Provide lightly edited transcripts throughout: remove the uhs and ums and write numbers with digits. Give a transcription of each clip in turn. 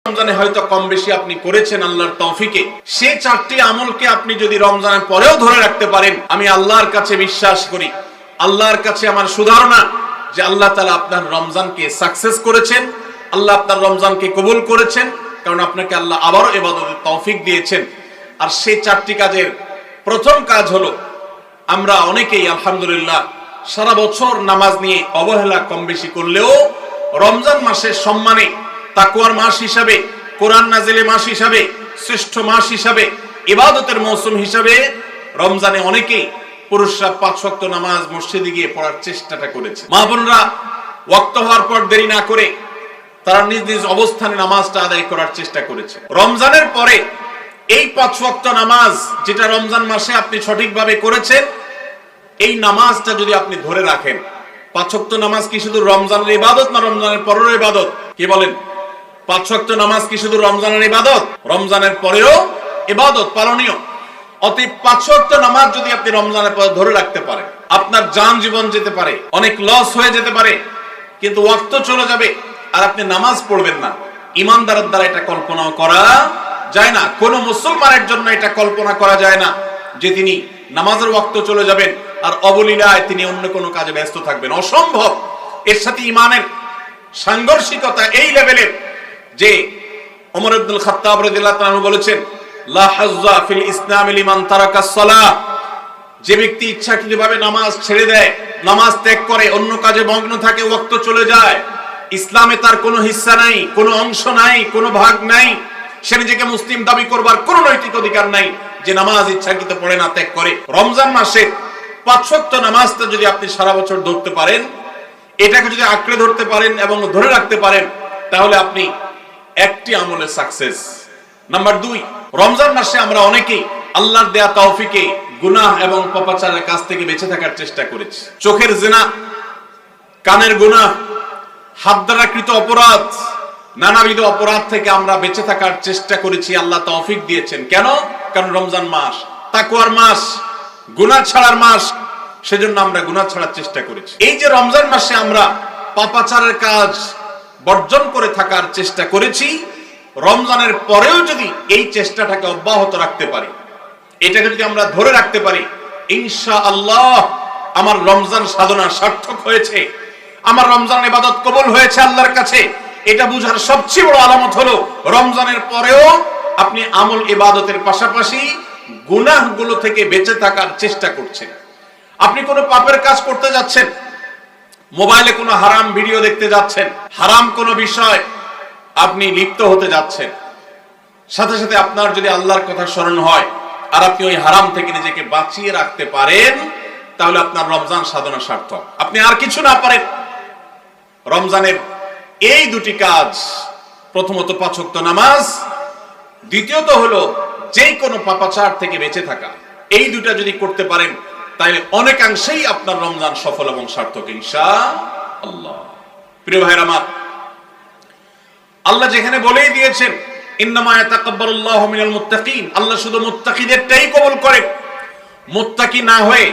রমজানে হয়তো কম বেশি আপনি করেছেন আল্লাহর তৌফিকে, সেই চারটি আমলকে আপনি যদি রমজানের পরেও ধরে রাখতে পারেন, আমি আল্লাহর কাছে বিশ্বাস করি, আল্লাহর কাছে আমার সুধারণা যে আল্লাহ তাআলা আপনার রমজানকে সাকসেস করেছেন, আল্লাহ আপনার রমজানকে কবুল করেছেন, কারণ আপনাকে আল্লাহ আবারও ইবাদতের তৌফিক দিয়েছেন। আর সেই চারটি কাজের প্রথম কাজ হলো, আমরা অনেকেই আলহামদুলিল্লাহ সারা বছর নামাজ নিয়ে অবহেলা কম বেশি করলেও রমজান মাসের সম্মানে, তাকওয়ার মাস হিসাবে, কোরআন নাজিলের মাস হিসাবে, শ্রেষ্ঠ মাস হিসাবে, ইবাদতের মৌসুম হিসাবে রমজানে অনেকেই পুরুষরা 5 ওয়াক্ত নামাজ মসজিদে গিয়ে পড়ার চেষ্টাটা করেছে। মা বোনরা ওয়াক্ত হওয়ার পর দেরি না করে তারা নিজ নিজ অবস্থানে নামাজটা আদায় করার চেষ্টা করেছে। রমজানের পরে এই 5 ওয়াক্ত নামাজ যেটা রমজান মাসে আপনি সঠিকভাবে করেছেন, এই নামাজটা যদি আপনি ধরে রাখেন, 5 ওয়াক্ত নামাজ কি শুধু রমজানের ইবাদত না রমজানের পরের ইবাদত? কি বলেন? 5 ওয়াক্ত নামাজ কি শুধু রমজানের ইবাদত? রমজানের পরেও ইবাদত পালনীয়। অতএব 5 ওয়াক্ত নামাজ যদি আপনি রমজানের পরে ধরে রাখতে পারেন, আপনার জান জীবন যেতে পারে, অনেক লস হয়ে যেতে পারে, কিন্তু ওয়াক্ত চলে যাবে আর আপনি নামাজ পড়বেন না। ইমানদারের দ্বারা এটা কল্পনাও করা যায় না, কোন মুসলমানের জন্য এটা কল্পনা করা যায় না যে তিনি নামাজের ওয়াক্ত চলে যাবেন আর অবলীলায় তিনি অন্য কোনো কাজে ব্যস্ত থাকবেন, অসম্ভব। এর সাথে ইমানের সাংঘর্ষিকতা এই লেভেলের যে ওমর ইবনুল খাত্তাব রাদিয়াল্লাহু তাআলা বলেছেন, লা হাজ্জা ফিল ইসলাম লিমান তারাকাস সালাহ, যে ব্যক্তি ইচ্ছাকৃতভাবে নামাজ ছেড়ে দেয়, নামাজ ত্যাগ করে, অন্য কাজে মগ্ন থাকে, ওয়াক্ত চলে যায়, ইসলামে তার কোনো হিস্সা নাই, কোনো অংশ নাই, কোনো ভাগ নাই, সে নিজেকে মুসলিম দাবি করবার কোনো নৈতিক অধিকার নাই যে নামাজ ইচ্ছাকৃত পড়ে না, ত্যাগ করে। রমজান মাসে 5 ওয়াক্ত নামাজটা যদি আপনি সারা বছর ধরতে পারেন, এটাকে যদি আঁকড়ে ধরতে পারেন এবং ধরে রাখতে পারেন, তাহলে আপনি একটি আমলে সাকসেস। নাম্বার 2, রমজান মাসে আমরা অনেকেই আল্লাহর দেয়া তৌফিকে গুনাহ এবং পাপাচারের কাছ থেকে বেঁচে থাকার চেষ্টা করেছি। চোখের জিনা, কানের গুনাহ, হাত দ্বারা কৃত অপরাধ, নানাবিধ অপরাধ থেকে আমরা বেঁচে থাকার চেষ্টা করেছি। আল্লাহ তৌফিক দিয়েছেন। কেন? কারণ রমজান মাস তাকওয়ার মাস, গুনাহ ছাড়ার মাস, সেজন্য আমরা গুনাহ ছাড়ার চেষ্টা করেছি। এই যে রমজান মাসে আমরা পাপাচারের কাজ বর্জন করে থাকার চেষ্টা করেছি, রমজানের পরেও যদি এই চেষ্টাটাকে অব্যাহত রাখতে পারি, এটাকে যদি আমরা ধরে রাখতে পারি, ইনশাআল্লাহ আমার রমজান সাধনা সার্থক হয়েছে, আমার রমজান ইবাদত কবুল হয়েছে আল্লাহর কাছে। এটা বুঝার সবচেয়ে বড় আলামত হলো রমজানের পরেও আপনি আমল ইবাদতের পাশাপাশি গুনাহগুলো থেকে বেঁচে থাকার চেষ্টা করছেন। আপনি কোনো পাপের কাজ করতে যাচ্ছেন, মোবাইলে কোনো হারাম ভিডিও দেখতে যাচ্ছেন, হারাম কোনো বিষয় আপনি লিপ্ত হতে যাচ্ছেন, সাথে সাথে আপনার যদি আল্লাহর কথা স্মরণ হয় আর আপনি ওই হারাম থেকে নিজেকে বাঁচিয়ে রাখতে পারেন, তাহলে আপনার রমজান সাধনা সার্থক। আপনি আর কিছু না পারেন, রমজানের এই 2টি কাজ, প্রথমত 5 ওয়াক্ত নামাজ, দ্বিতীয়ত হলো যে কোনো পাপাচার থেকে বেঁচে থাকা, এই 2টা যদি করতে পারেন তাহলে অনেকাংশেই আপনার রমজান সফল এবং সার্থক ইনশাআল্লাহ। প্রিয় ভাইরা আমার, আল্লাহ যেখানে বলেই দিয়েছেন ইন্নামা ইয়াতাকাব্বালুল্লাহু মিনাল মুত্তাকিন, আল্লাহ শুধু মুত্তাকিদেরটাই কবুল করে। মুত্তাকি না হয়ে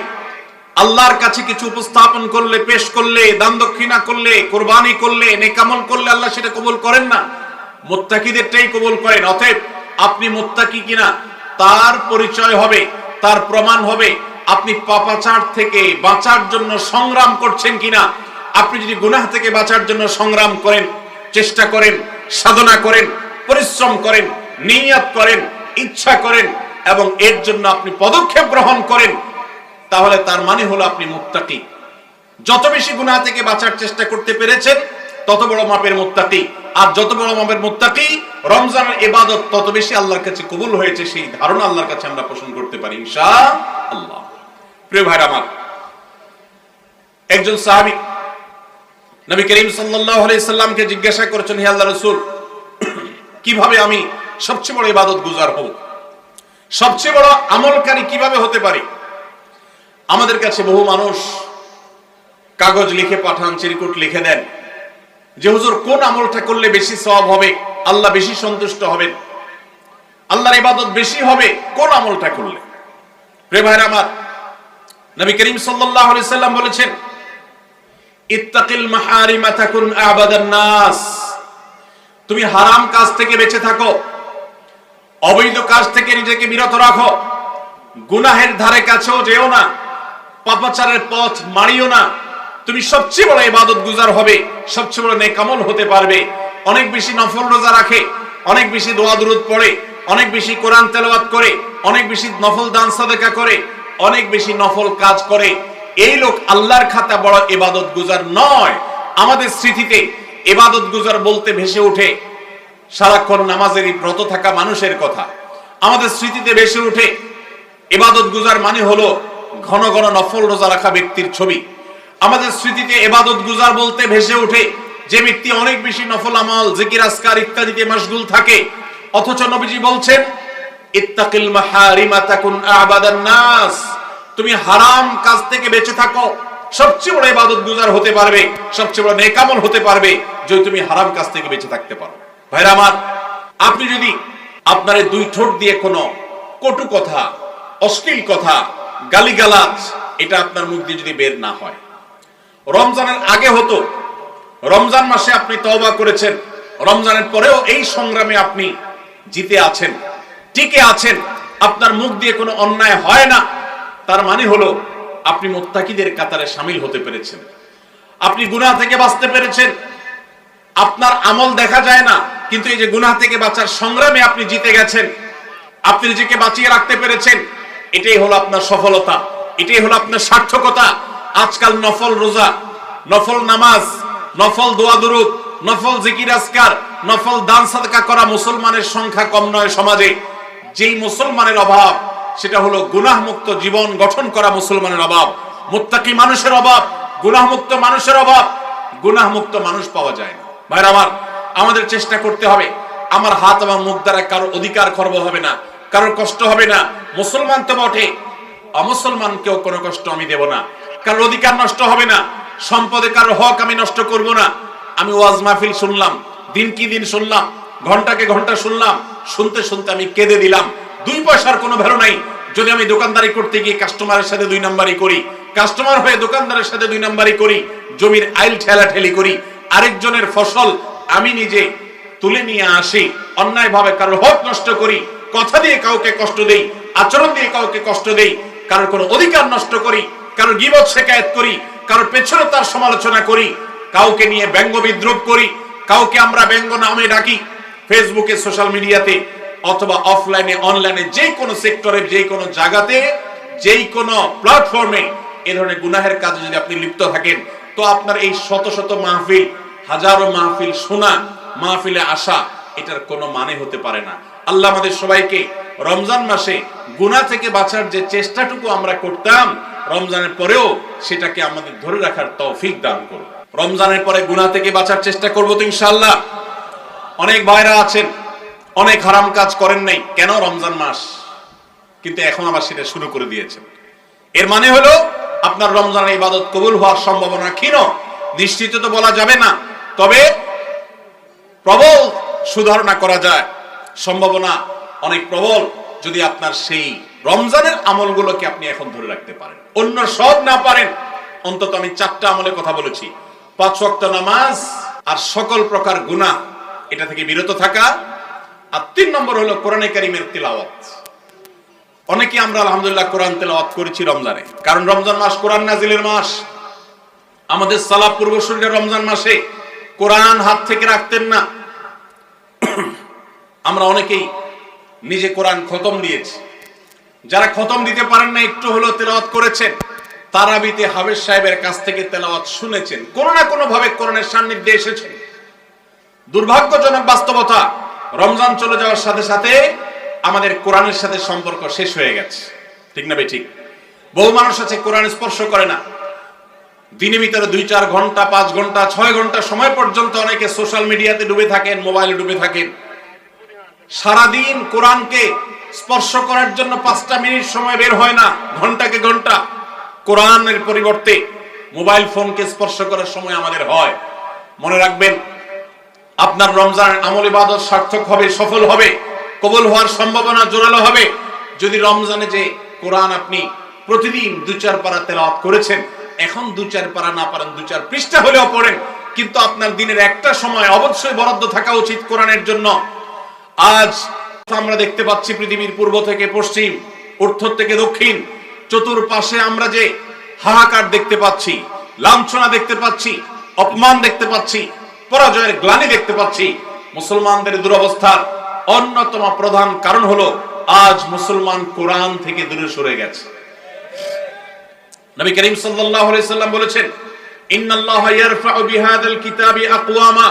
আল্লাহর কাছে কিছু উপস্থাপন করলে, পেশ করলে, দান দক্ষিণা করলে, কুরবানি করলে, নেক আমল করলে আল্লাহ সেটা কবুল করেন না, মুত্তাকিদেরটাই কবুল করেন। অতএব আপনি মুত্তাকি কিনা তার পরিচয় হবে, তার প্রমাণ হবে আপনি পাপাচার থেকে বাঁচার জন্য সংগ্রাম করছেন কিনা। আপনি যদি গুনাহ থেকে বাঁচার জন্য সংগ্রাম করেন, চেষ্টা করেন, সাধনা করেন, পরিশ্রম করেন, নিয়ত করেন, ইচ্ছা করেন এবং এর জন্য আপনি পদক্ষেপ গ্রহণ করেন, তাহলে তার মানে হলো আপনি মুত্তাকি। যত বেশি গুনাহ থেকে বাঁচার চেষ্টা করতে পেরেছেন তত বড় মাপের মুত্তাকি, আর যত বড় মাপের মুত্তাকি রমজানের ইবাদত তত বেশি আল্লাহর কাছে কবুল হয়েছে, সেই ধারণা আল্লাহর কাছে আমরা পোষণ করতে পারি ইনশাআল্লাহ। প্রিয় ভাইরা আমার, একজন সাহাবী নবী করিম সাল্লাল্লাহু আলাইহি সাল্লামকে জিজ্ঞাসা করেছেন, হে আল্লাহর রাসূল, কিভাবে আমি সবচেয়ে বড় ইবাদত গুজার হব, সবচেয়ে বড় আমলকারী কিভাবে হতে পারি? আমাদের কাছে বহু মানুষ কাগজ লিখে পাঠান, চিরকুট লিখে দেন যে হুজুর কোন আমলটা করলে বেশি সওয়াব হবে, আল্লাহ বেশি সন্তুষ্ট হবেন, আল্লাহর ইবাদত বেশি হবে কোন আমলটা করলে। প্রিয় ভাইরা আমার, নবী করিম সাল্লাল্লাহু আলাইহি সাল্লাম বলেছেন, ইত্তাকিল মাহারিমা তাকুন আবাদান নাস, তুমি হারাম কাজ থেকে বেঁচে থাকো, অবৈধ কাজ থেকে নিজেকে বিরত রাখো, গুনাহের ধারে কাছেও যেও না, পাপাচারের পথ মারিও না। তুমি সবচেয়ে বড় ইবাদত গুজার হবে, সবচেয়ে বড় নেক আমল হতে পারবে। অনেক বেশি নফল রোজা রাখে, অনেক বেশি দোয়া দুরূদ পড়ে, অনেক বেশি কোরআন তেলাওয়াত করে, অনেক বেশি নফল দান সাদাকা করে, অনেক বেশি নফল কাজ করে, এই লোক আল্লাহর খাতা বড় ইবাদত গুজার নয়। আমাদের স্মৃতিতে ইবাদত গুজার বলতে ভেসে ওঠে সারাক্ষণ নামাজেরই ব্রত থাকা মানুষের কথা। আমাদের স্মৃতিতে ভেসে ওঠে ইবাদত গুজার মানে হলো ঘন ঘন নফল রোজা রাখা ব্যক্তির ছবি। আমাদের স্মৃতিতে ইবাদত গুজার বলতে ভেসে ওঠে যে ব্যক্তি অনেক বেশি নফল আমল, জিকির, আজকার ইত্যাদিতে মশগুল থাকে। অথচ নবীজি বলছেন, ইত্তাকিল মাহারিমা তাকুন আবাদান নাস, তুমি হারাম কাজ থেকে বেঁচে থাকো, সবচেয়ে বড় ইবাদত গুজার হতে পারবে, সবচেয়ে বড় নেক আমল হতে পারবে যদি তুমি হারাম কাজ থেকে বেঁচে থাকতে পারো। ভাইরা আমার, আপনি যদি আপনার দুই ঠোঁট দিয়ে কোনো কটু কথা, অশ্লীল কথা, গালিগালাজ এটা আপনার মুখ দিয়ে যদি বের না হয়, রমজানের আগে হতো, রমজান মাসে আপনি তওবা করেছেন, রমজানের পরেও এই সংগ্রামে আপনি জিতে আছেন, টিকে আছেন, আপনার মুখ দিয়ে কোনো অন্যায় হয় না, তার মানে হলো আপনি মুত্তাকিদের কাতারে শামিল হতে পেরেছেন, আপনি গুনাহ থেকে বাঁচতে পেরেছেন। আপনার আমল দেখা যায় না, কিন্তু এই যে গুনাহ থেকে বাঁচার সংগ্রামে আপনি জিতে গেছেন, আপনি নিজেকে বাঁচিয়ে রাখতে পেরেছেন, এটাই হলো আপনার সফলতা, এটাই হলো আপনার সার্থকতা। আজকাল নফল রোজা, নফল নামাজ, নফল দোয়া দুরূদ, নফল জিকির আজকার, নফল দান সাদকা করা মুসলমানের সংখ্যা কম নয় সমাজে। যেই মুসলমানের অভাব সেটা হলো গুনাহমুক্ত জীবন গঠন করা মুসলমানের অভাব, মুত্তাকি মানুষের অভাব, গুনাহমুক্ত মানুষের অভাব। গুনাহমুক্ত মানুষ পাওয়া যায় না। ভাইরা আমার, আমাদের চেষ্টা করতে হবে আমার হাত এবং মুখ দ্বারা কারোর অধিকার খর্ব হবে না, কারোর কষ্ট হবে না। মুসলমান তো বটে, অমুসলমানকেও কোনো কষ্ট আমি দেব না, কারোর অধিকার নষ্ট হবে না, সম্পদে কারোর হক আমি নষ্ট করব না। আমি ওয়াজ মাহফিল শুনলাম, দিন কি দিন শুনলাম, ঘন্টাকে ঘন্টা শুনলাম, শুনতে শুনতে আমি কেঁদে দিলাম। 2 পয়সার কোনো ভ্যালু নাই যদি আমি দোকানদারি করতে গিয়ে কাস্টমারের সাথে 2 নাম্বারি করি, কাস্টমার হয়ে দোকানদারের সাথে 2 নাম্বারি করি, জমির আইল ঠেলাঠেলি করি, আরেকজনের ফসল আমি নিজে তুলে নিয়ে আসি, অন্যায়ভাবে কারোর হক নষ্ট করি, কথা দিয়ে কাউকে কষ্ট দেই, আচরণ দিয়ে কাউকে কষ্ট দেই, কারোর কোনো অধিকার নষ্ট করি, কারোর গীবত শিকায়েত করি, কারোর পেছনে তার সমালোচনা করি, কাউকে নিয়ে ব্যঙ্গ বিদ্রুপ করি, কাউকে আমরা ব্যঙ্গ নামে ডাকি, ফেসবুকে, সোশ্যাল মিডিয়াতে অথবা অফলাইনে, অনলাইনে, যে কোনো সেক্টরে, যে কোনো জায়গাতে, যেই কোনো প্ল্যাটফর্মে এই ধরনের গুনাহের কাজে যদি আপনি লিপ্ত থাকেন, তো আপনার এই শত শত মাহফিল, হাজারো মাহফিল শোনা, মাহফিলে আসা, এটার কোনো মানে হতে পারে না। আল্লাহ আমাদের সবাইকে রমজান মাসে গুনাহ থেকে বাঁচার যে চেষ্টাটুকু আমরা করতাম, রমজানের পরেও সেটাকে আমাদের ধরে রাখার তৌফিক দান করুন। রমজানের পরে গুনাহ থেকে বাঁচার চেষ্টা করবো তো ইনশাআল্লাহ। অনেক ভাইরা আছেন অনেক হারাম কাজ করেন নাই, কেন? রমজান মাস, কিন্তু এখন আবার সেটা শুরু করে দিয়েছেন। এর মানে হলো আপনার রমজানের ইবাদত কবুল হওয়ার সম্ভাবনা ক্ষীণ। নিশ্চিত তো বলা যাবে না, তবে প্রবল সুধারণা করা যায়, সম্ভাবনা অনেক প্রবল যদি আপনার সেই রমজানের আমলগুলোকে আপনি এখন ধরে রাখতে পারেন। অন্য সব না পারেন, অন্তত আমি 4টা আমলের কথা বলেছি, 5 ওয়াক্ত নামাজ আর সকল প্রকার গুনাহ এটা থেকে বিরত থাকা, আর 3 নম্বর হলো কোরআনে কারীমের তিলাওয়াত। অনেকে আমরা আলহামদুলিল্লাহ কোরআন তেলাওয়াত করেছি রমজানে, কারণ রমজান মাস কোরআন নাজিলের মাস। আমাদের সালাফ পূর্বসূরীরা রমজান মাসে কোরআন হাত থেকে রাখতেন না। আমরা অনেকেই নিজে কোরআন খতম দিয়েছি, যারা খতম দিতে পারেন না একটু হলো তেলাওয়াত করেছেন, তারাবিতে হাফেজ সাহেবের কাছ থেকে তেলাওয়াত শুনেছেন, কোনো না কোনো ভাবে কোরআনের সান্নিধ্যে এসেছেন। দুর্ভাগ্যজনক বাস্তবতা, রমজান চলে যাওয়ার সাথে সাথে আমাদের কোরআনের সাথে সম্পর্ক শেষ হয়ে গেছে, ঠিক না? ঠিক। বহু মানুষ আছে কোরআন স্পর্শ করে না, দিনের ভিতরে 2-4 ঘন্টা, 5 ঘন্টা, 6 ঘন্টা সময় পর্যন্ত অনেকে সোশ্যাল মিডিয়াতে ডুবে থাকেন, মোবাইলে ডুবে থাকেন। সারাদিন কোরআনকে স্পর্শ করার জন্য 5টা মিনিট সময় বের হয় না, ঘন্টাকে ঘন্টা কোরআনের পরিবর্তে মোবাইল ফোনকে স্পর্শ করার সময় আমাদের হয়। মনে রাখবেন, আপনার রমজানের আমল ইবাদত সার্থক হবে, সফল হবে, কবুল হওয়ার সম্ভাবনা জোরালো হবে যদি রমজানে যে কোরআন আপনি প্রতিদিন 2-4 পারা তেলাওয়াত করেছেন, এখন 2-4 পারা না পারেন, 2-4 পৃষ্ঠা হলেও পড়েন, কিন্তু আপনার দিনের একটা সময় অবশ্যই বরাদ্দ থাকা উচিত কোরআনের জন্য। আজ আমরা দেখতে পাচ্ছি পৃথিবীর পূর্ব থেকে পশ্চিম, উত্তর থেকে দক্ষিণ, চতুর্পাশে আমরা যে হাহাকার দেখতে পাচ্ছি, লাঞ্ছনা দেখতে পাচ্ছি, অপমান দেখতে পাচ্ছি, পরাজয়ের গ্লানি দেখতে পাচ্ছি। মুসলমানদের দুরবস্থার অন্যতম প্রধান কারণ হলো আজ মুসলমান কোরআন থেকে দূরে সরে গেছে। নবী করিম সাল্লাল্লাহু আলাইহি সাল্লাম বলেছেন, ইন্নাল্লাহা ইয়ারফাউ বিহাযাল কিতাবি আকওয়ামা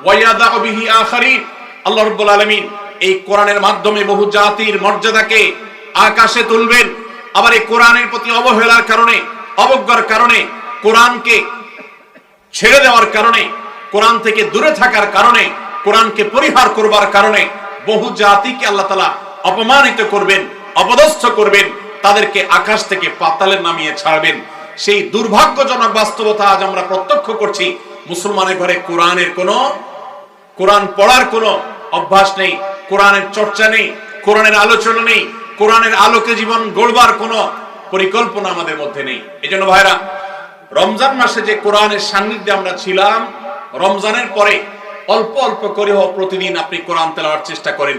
ওয়া ইয়াদাউ বিহি আখারিন। আল্লাহ রাব্বুল আলামিন এই কোরআনের মাধ্যমে বহু জাতির মর্যাদাকে আকাশে তুলবেন। আবার এই কোরআনের প্রতি অবহেলার কারণে, অবজ্ঞার কারণে, কোরআনকে ছেড়ে দেওয়ার কারণে, কোরআন থেকে দূরে থাকার কারণে, কোরআনকে পরিহার করবার কারণে বহু জাতিকে আল্লাহ তাআলা অপমানিত করবেন, অপদস্থ করবেন, তাদেরকে আকাশ থেকে পাতালে নামিয়ে ছাড়বেন। সেই দুর্ভাগ্যজনক বাস্তবতা আজ আমরা প্রত্যক্ষ করছি। মুসলমানের ঘরে কোরআন পড়ার কোনো অভ্যাস নেই, কোরআনের চর্চা নেই, কোরআনের আলোচনা নেই, কোরআনের আলোকে জীবন গড়বার কোনো পরিকল্পনা আমাদের মধ্যে নেই। এজন্য ভাইরা, রমজান মাসে যে কোরআনের সান্নিধ্যে আমরা ছিলাম, রমজানের পরে অল্প অল্প করে হোক প্রতিদিন আপনি কোরআন তেলাওয়ার চেষ্টা করেন।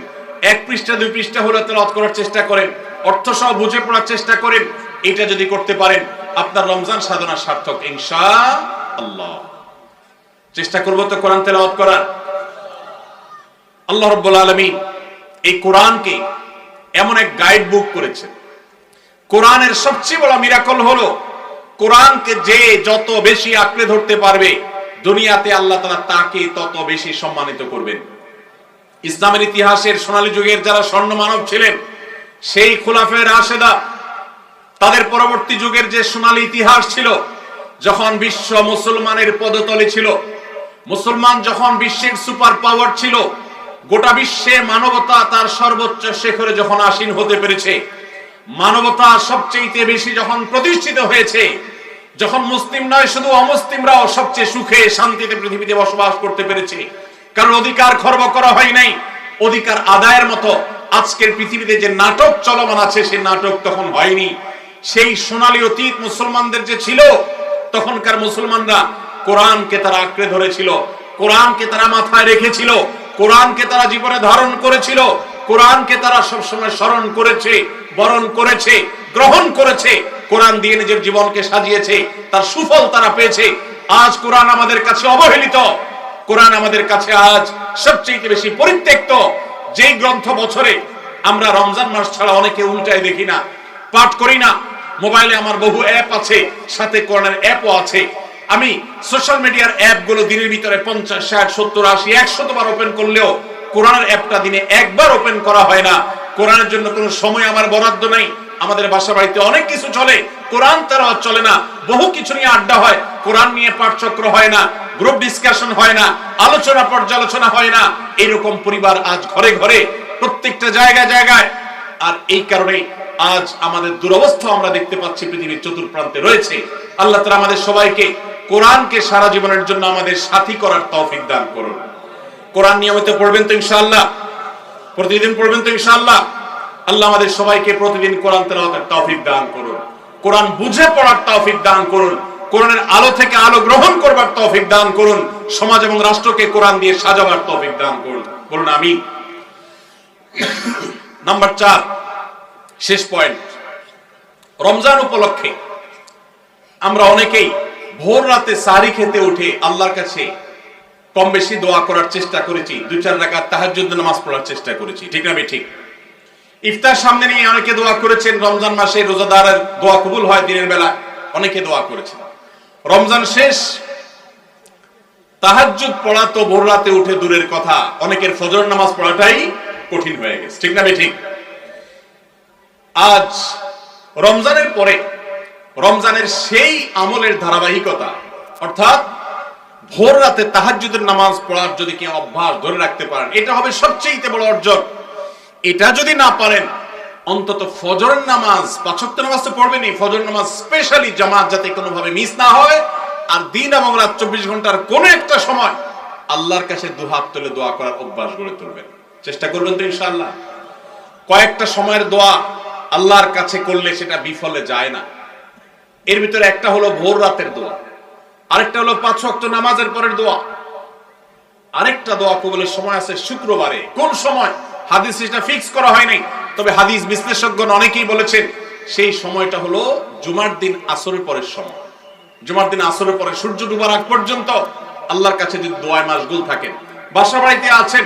1 পৃষ্ঠা 2 পৃষ্ঠা হলে তেলাওয়াত করার চেষ্টা করেন, অর্থ সহ বুঝে পড়ার চেষ্টা করেন। এটা যদি করতে পারেন আপনার রমজান সাধনা সার্থক ইনশাআল্লাহ। চেষ্টা করব তো কোরআন তেলাওয়াত করার। আল্লাহ রাব্বুল আলামিন এই কোরআনকে এমন এক গাইড বুক করেছেন। কোরআনের সবচেয়ে বড় মিরাকল হলো কোরআনকে যে যত বেশি আঁকড়ে ধরতে পারবে দুনিয়াতে আল্লাহ তাআলা তাকে তত বেশি সম্মানিত করবেন। ইসলামের ইতিহাসের সোনালী যুগের যারা স্বর্ণ মানব ছিলেন, সেই খুলাফায়ে রাশেদা, তাদের পরবর্তী যুগের যে সোনালী ইতিহাস ছিল, যখন বিশ্ব মুসলমানের পদতলে ছিল, মুসলমান যখন বিশ্বের সুপার পাওয়ার ছিল, গোটা বিশ্বে মানবতা তার সর্বোচ্চ শিখরে যখন আসীন হতে পেরেছে, মানবতা সবচেয়ে বেশি যখন প্রতিষ্ঠিত হয়েছে, যখন মুসলিম নয় শুধু অমুসলিমরাও সবচেয়ে সুখে শান্তিতে পৃথিবীতে বসবাস করতে পেরেছে, কারণ অধিকার খর্ব করা হয় নাই, অধিকার আদায়ের মতো আজকের পৃথিবীতে যে নাটক চলমান আছে সেই নাটক তখন হয়নি। সেই সোনালী অতীত মুসলমানদের যে ছিল, তখনকার মুসলমানরা কোরআনকে তারা আঁকড়ে ধরেছিল, কোরআনকে তারা মাথায় রেখেছিল, কোরআনকে তারা জীবনে ধারণ করেছিল, কোরআনকে তারা সবসময় স্মরণ করেছে, বরণ করেছে, গ্রহণ করেছে, কোরআন দিয়ে নিজের জীবনকে সাজিয়েছে, তার সুফল তারা পেয়েছে। আজ কোরআন আমাদের কাছে অবহেলিত, কোরআন আমাদের কাছে আজ সবচেয়ে বেশি পরিত্যক্ত। যেই গ্রন্থ বছরে আমরা রমজান মাস ছাড়া অনেকে উল্টায় দেখি না, পাঠ করি না। মোবাইলে আমার বহু অ্যাপ আছে, সাথে কোরআনের অ্যাপও আছে। আমি সোশ্যাল মিডিয়ার অ্যাপগুলো দিনের ভিতরে 50, 60, 70, 80, 100 বার ওপেন করলেও কোরআনের অ্যাপটা দিনে একবার ওপেন করা হয় না। কোরআনের জন্য কোনো সময় আমার বরাদ্দ নাই। আমাদের বাসা বাড়িতে অনেক কিছু চলে, কোরআন তেলাওয়াত চলে না। বহু কিছু নিয়ে আড্ডা হয়, কোরআন নিয়ে পাঠচক্র হয় না, গ্রুপ ডিসকাশন হয় না, আলোচনা পর্যালোচনা হয় না। এরকম পরিবার আজ ঘরে ঘরে, প্রত্যেকটা জায়গায় জায়গায়। আর এই কারণে আজ আমাদের দুরবস্থা আমরা দেখতে পাচ্ছি পৃথিবীর চতুর্প্রান্তে রয়েছে। আল্লাহ তাআলা আমাদের সবাইকে কোরআনকে সারা জীবনের জন্য আমাদের সাথী করার তৌফিক দান করুন। কোরআন নিয়মিত পড়বেন তো ইনশাআল্লাহ, প্রতিদিন পড়বেন তো ইনশাআল্লাহ। আল্লাহ আমাদের সবাইকে প্রতিদিন কোরআন তেলাওয়াতের তৌফিক দান করুন, কোরআন বুঝে পড়ার তৌফিক দান করুন, কোরআনের আলো থেকে আলো গ্রহণ করবার তৌফিক দান করুন, সমাজ এবং রাষ্ট্রকে কোরআন দিয়ে সাজাবার তৌফিক দান করুন। বলুন আমিন। নাম্বার 4, শেষ পয়েন্ট। রমজান উপলক্ষে আমরা অনেকেই ভোর রাতে সাহরি খেতে উঠে আল্লাহর কাছে কম বেশি দোয়া করার চেষ্টা করেছি, 2-4 রাকাত তাহাজ্জুদ নামাজ পড়ার চেষ্টা করেছি, ঠিক না? ঠিক। ইফতার সামনে নিয়ে অনেকে দোয়া করেছেন। রমজান মাসে রোজাদারের দোয়া কবুল হয় দিনের বেলা, অনেকে দোয়া করেছেন। রমজান শেষ, তাহাজ্জুদ পড়া তো ভোর রাতে উঠে দূরের কথা, অনেকের ফজর নামাজ পড়াটাই কঠিন হয়ে গেছে, ঠিক না? ঠিক। আজ রমজানের পরে রমজানের সেই আমলের ধারাবাহিকতা, অর্থাৎ ভোর রাতে তাহাজ্জুদের নামাজ পড়ার যদি কেউ অভ্যাস ধরে রাখতে পারেন, এটা হবে সবচেয়ে বড় অর্জন। এটা যদি না পারেন, অন্তত ফজরের নামাজ, 5 ওয়াক্ত নামাজ তো পড়বেনই, ফজর নামাজ স্পেশালি জামাত যাতে কোনোভাবে মিস না হয়। আর দিন এবং রাত 24 ঘন্টার কোন একটা সময় আল্লাহর কাছে দুহাত তুলে দোয়া করার অভ্যাস গড়ে তুলবেন, চেষ্টা করবেন তো ইনশাআল্লাহ। কয়েকটা সময়ের দোয়া আল্লাহর কাছে করলে সেটা বিফলে যায় না। এর ভিতরে একটা হলো ভোর রাতের দোয়া, আরেকটা হলো 5 ওয়াক্ত নামাজের পরের দোয়া। আরেকটা দোয়া কবুলের সময় আছে শুক্রবারে। কোন সময় হাদিস এটা ফিক্স করা হয় নাই, তবে হাদিস বিশ্লেষকগণ অনেকেই বলেছেন সেই সময়টা হলো জুমার দিন আসরের পরের সময়। জুমার দিন আসরের পরে সূর্য ডুবার আগ পর্যন্ত আল্লাহর কাছে যদি দোয়ায় মাশগুল থাকেন, বাসা বাড়িতে আছেন,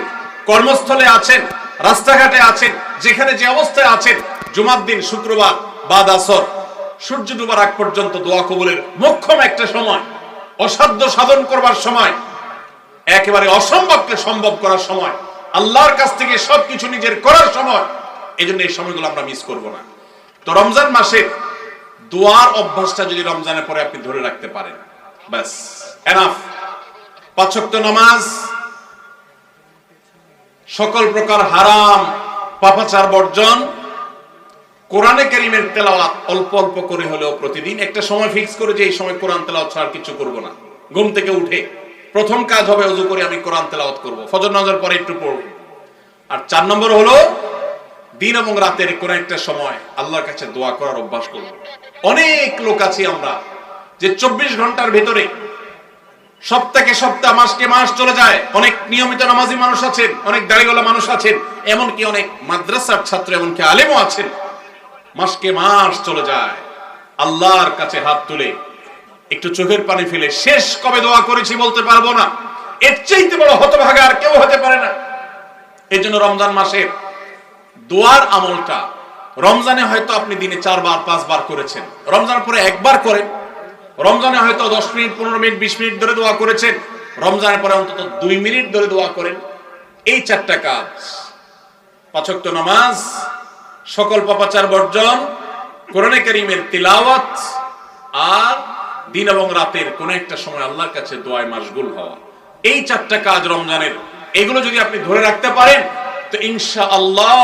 কর্মস্থলে আছেন, রাস্তাঘাটে আছেন, যেখানে যে অবস্থায় আছেন, জুমার দিন শুক্রবার বাদ আসর সূর্য ডুবার আগ পর্যন্ত দোয়া কবুলের মোক্ষম একটা সময়, অসাধ্য সাধন করবার সময়, একেবারে অসম্ভবকে সম্ভব করার সময়, আল্লাহর কাছ থেকে সবকিছু নিজের করার সময়। এই জন্য এই সময়গুলো আমরা মিস করব না। তো রমজান মাসে দোয়ার অভ্যাসটা যদি রমজানের পরে আপনি ধরে রাখতে পারেন, ব্যাস এনাফ। 5 ওয়াক্ত নামাজ, সকল প্রকার হারাম পাপাচার বর্জন, কোরআনে কারীমের তেলাওয়াত অল্প অল্প করে হলেও প্রতিদিন একটা সময় ফিক্স করে যে এই সময় কোরআন তেলাওয়াত ছাড়া কিছু করব না। ঘুম থেকে উঠে প্রথম কাজ হবে ওযু করে আমি কোরআন তেলাওয়াত করব, ফজর নামাজের পরে একটু পড়ব। আর 4 নম্বর হলো দিন এবং রাতের কোন একটা সময় আল্লাহর কাছে দোয়া করার অভ্যাস করব। অনেক লোক আছি আমরা যে 24 ঘন্টার ভিতরে সপ্তাহে সপ্তাহ, মাসকে মাস চলে যায়। অনেক নিয়মিত নামাজি মানুষ আছেন, অনেক দাড়িওয়ালা মানুষ আছেন, এমনকি অনেক মাদ্রাসার ছাত্র, এমনকি আলেমও আছেন। মাসকে মাস চলে যায়, আল্লাহর কাছে হাত তুলে একটু চোখের পানি ফেলে শেষ কবে দোয়া করেছি বলতে পারবো না। এর চাইতে বড় হতভাগা আর কেউ হতে পারে না। এই জন্য রমজান মাসে দোয়ার আমলটা, রমজানে হয়তো আপনি দিনে 4 বার 5 বার করেছেন, রমজান পরে একবার করেন। রমজানে হয়তো 10 মিনিট 15 মিনিট 20 মিনিট ধরে দোয়া করেছেন, রমজানের পরে অন্তত 2 মিনিট ধরে দোয়া করেন। এই 4টা কাজ, 5 ওয়াক্ত নামাজ, সকল পাপাচার বর্জন, কোরআনে কারীমের তিলাওয়াত, আর দিন এবং রাতের কোন একটা সময় আল্লাহর কাছে দোয়ায় মাশগুল হওয়া, এই 4টা কাজ রমজানের, এগুলো যদি আপনি ধরে রাখতে পারেন তো ইনশাআল্লাহ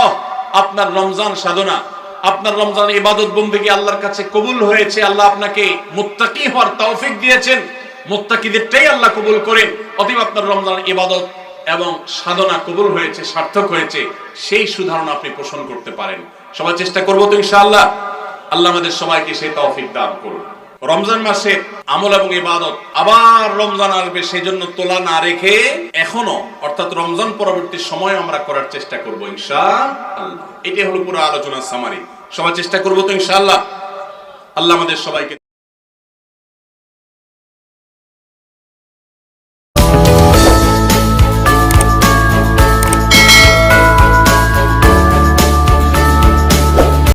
আপনার রমজান সাধনা, আপনার রমজান ইবাদত বন্দেগী আল্লাহর কাছে কবুল হয়েছে। আল্লাহ আপনাকে মুত্তাকি হওয়ার তৌফিক দিয়েছেন, মুত্তাকিদেরটাই আল্লাহ কবুল করেন। অতএব আপনার রমজান ইবাদত এবং সাধনা কবুল হয়েছে, সার্থক হয়েছে, সেই সুধারণা আপনি পোষণ করতে পারেন। সবাই চেষ্টা করবো তো ইনশাআল্লাহ। আল্লাহ আমাদের সবাইকে সেই তৌফিক দান করুন। রমজান মাসে আমল এবং ইবাদত আবার রমজান আসবে, সেই জন্য তোলা না রেখে এখনো, অর্থাৎ রমজান পরবর্তী সময় আমরা করার চেষ্টা করবো ইনশাআল্লাহ। এটাই হলো পুরো আলোচনার সামারি। সবাই চেষ্টা করবো তো ইনশাআল্লাহ। আল্লাহ আমাদের সবাইকে